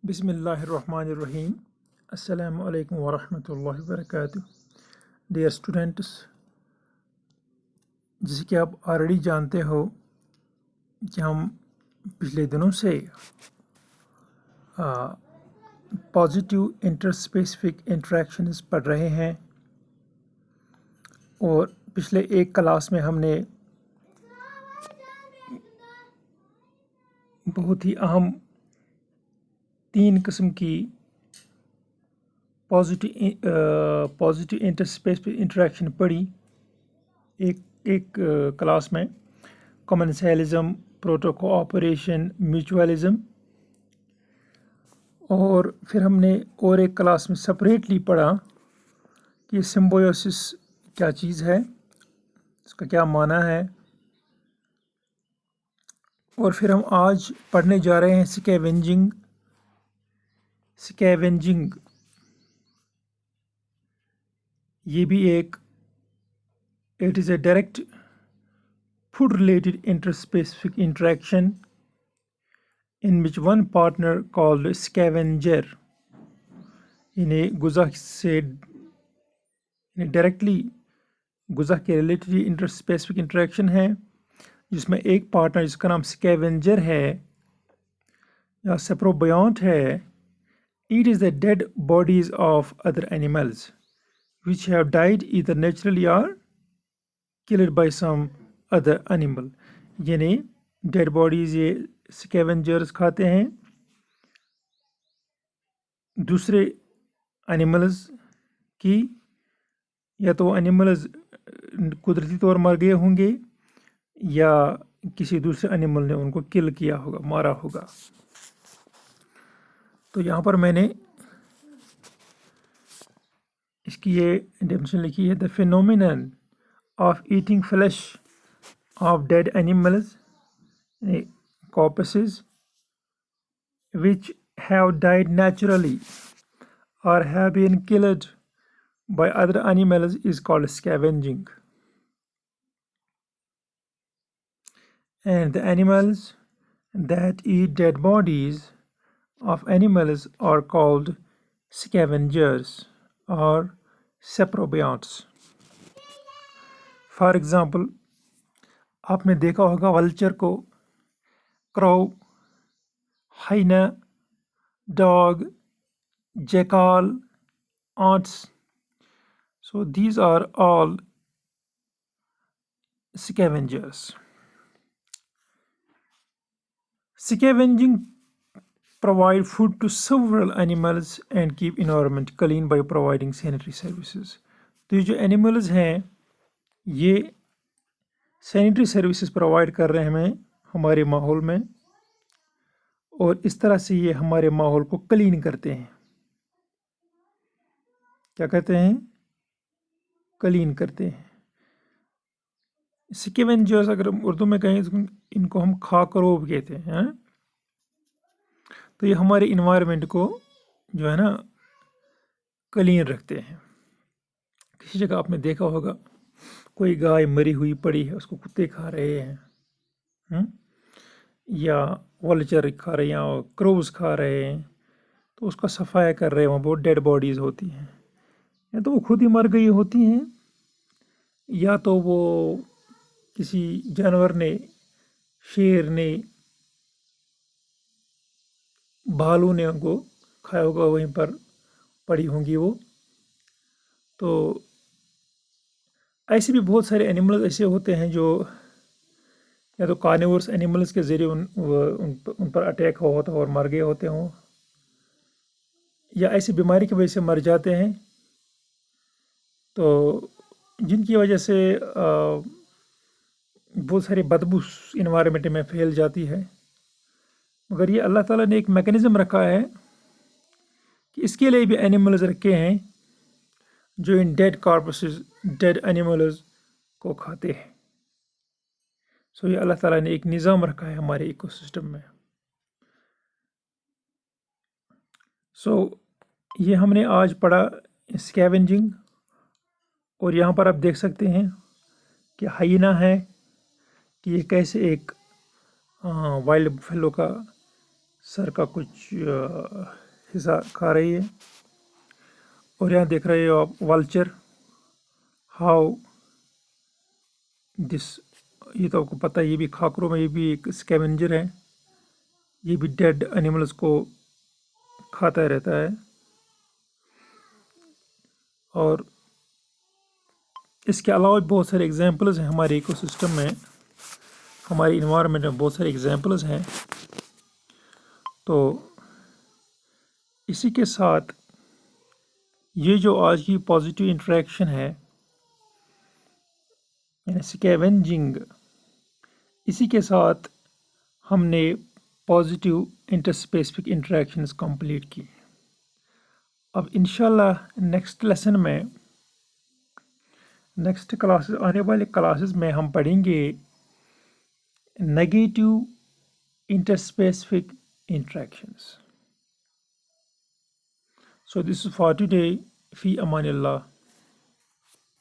بسم اللہ الرحمن الرحیم۔ السلام علیکم ورحمۃ اللہ وبرکاتہ۔ ڈیئر اسٹوڈنٹس، جیسے کہ آپ آلریڈی جانتے ہو کہ ہم پچھلے دنوں سے پازیٹیو انٹر اسپیسیفک انٹریکشنز پڑھ رہے ہیں، اور پچھلے ایک کلاس میں ہم نے بہت ہی اہم 3 قسم کی پازیٹیو انٹر اسپیسیفک انٹریکشن پڑھی ایک کلاس میں: کمنسیلزم، پروٹو کوآپریشن، میوچولزم، اور پھر ہم نے اور ایک کلاس میں سپریٹلی پڑھا کہ سمبیوسس کیا چیز ہے، اس کا کیا معنی ہے، اور پھر ہم آج پڑھنے جا رہے ہیں سکیونجنگ۔ یہ بھی it is a direct food related interspecific interaction in which one partner called scavenger انہیں غذا سے ڈائریکٹلی غذا کے ریلیٹڈ انٹر اسپیسیفک انٹریکشن ہے، جس میں ایک پارٹنر جس کا نام سکیونجر ہے یا سپروبیونٹ ہے، it is the dead bodies of other animals which have died either naturally or killed by some other animal۔ یعنی ڈیڈ باڈیز یہ سکیونجرز کھاتے ہیں دوسرے انیملز کی، یا تو وہ انیملز قدرتی طور مر گئے ہوں گے یا کسی دوسرے انیمل نے ان کو کل کیا ہوگا، مارا ہوگا۔ تو یہاں پر میں نے اس کی یہ ڈیفینیشن لکھی ہے: the phenomenon of eating flesh of dead animals corpses which have died naturally or have been killed by other animals is called scavenging, and the animals that eat dead bodies of animals are called scavengers or saprobionts۔ For example، آپ نے دیکھا ہوگا vulture کو، crow, hyena, dog, jackal, ants, so these are all scavengers۔ Scavenging provide food to several animals and keep environment clean by providing sanitary services۔ تو یہ جو animals ہیں یہ سینیٹری سروسز پرووائڈ کر رہے ہیں ہمارے ماحول میں، اور اس طرح سے یہ ہمارے ماحول کو کلین کرتے ہیں۔ کیا کہتے ہیں؟ کلین کرتے ہیں۔ سکیونجرز اگر اردو میں کہیں ان کو ہم خاکروب کہتے ہیں۔ تو یہ ہمارے انوائرمنٹ کو جو ہے نا کلین رکھتے ہیں۔ کسی جگہ آپ نے دیکھا ہوگا کوئی گائے مری ہوئی پڑی ہے، اس کو کتے کھا رہے ہیں، یا ولچر کھا رہے ہیں یا کروز کھا رہے ہیں، تو اس کا صفائی کر رہے ہیں، وہاں بہت ڈیڈ باڈیز ہوتی ہیں، یا تو وہ خود ہی مر گئی ہوتی ہیں یا تو وہ کسی جانور نے، شیر نے، بھالو نے ان کو کھایا ہوگا، وہیں پر پڑی ہوں گی وہ۔ تو ایسے بھی بہت سارے اینیملز ایسے ہوتے ہیں جو یا تو کارنیورس اینیملز کے ذریعے ان پر اٹیک ہوا ہوتا ہے اور مر گئے ہوتے ہوں، یا ایسی بیماری کی وجہ سے مر جاتے ہیں، تو جن کی وجہ سے بہت ساری بدبو انوائرمنٹ میں پھیل جاتی ہے۔ مگر یہ اللہ تعالیٰ نے ایک میکینزم رکھا ہے کہ اس کے لیے بھی اینیملز رکھے ہیں جو ان ڈیڈ کارپسز، ڈیڈ اینیملز کو کھاتے ہیں۔ سو یہ اللہ تعالیٰ نے ایک نظام رکھا ہے ہمارے ایکو سسٹم میں۔ سو یہ ہم نے آج پڑھا اسکیونجنگ، اور یہاں پر آپ دیکھ سکتے ہیں کہ ہائینا ہے کہ یہ کیسے ایک وائلڈ فیلو کا سر کا کچھ حصہ کھا رہی ہے. اور یہاں دیکھ رہے ہو آپ ولچر ہاؤ دس. یہ تو آپ کو پتہ ہے یہ بھی کھاکروں میں یہ بھی ایک اسکیونجر ہے. یہ بھی ڈیڈ انیملس کو کھاتا رہتا ہے. اور اس کے علاوہ بہت سارے ایگزامپلز ہیں ہمارے ایکو سسٹم میں, ہمارے انوائرمنٹ میں بہت سارے ایگزامپلز ہیں. تو اسی کے ساتھ یہ جو آج کی پازیٹیو انٹریکشن ہے یعنی اسکیونجنگ, اسی کے ساتھ ہم نے پازیٹیو انٹرسپیسفک انٹریکشنز کمپلیٹ کی. اب انشاءاللہ نیکسٹ لیسن میں, نیکسٹ کلاسز آنے والے کلاسز میں ہم پڑھیں گے negative interspecific interactions. So this is for today. فی امان اللہ.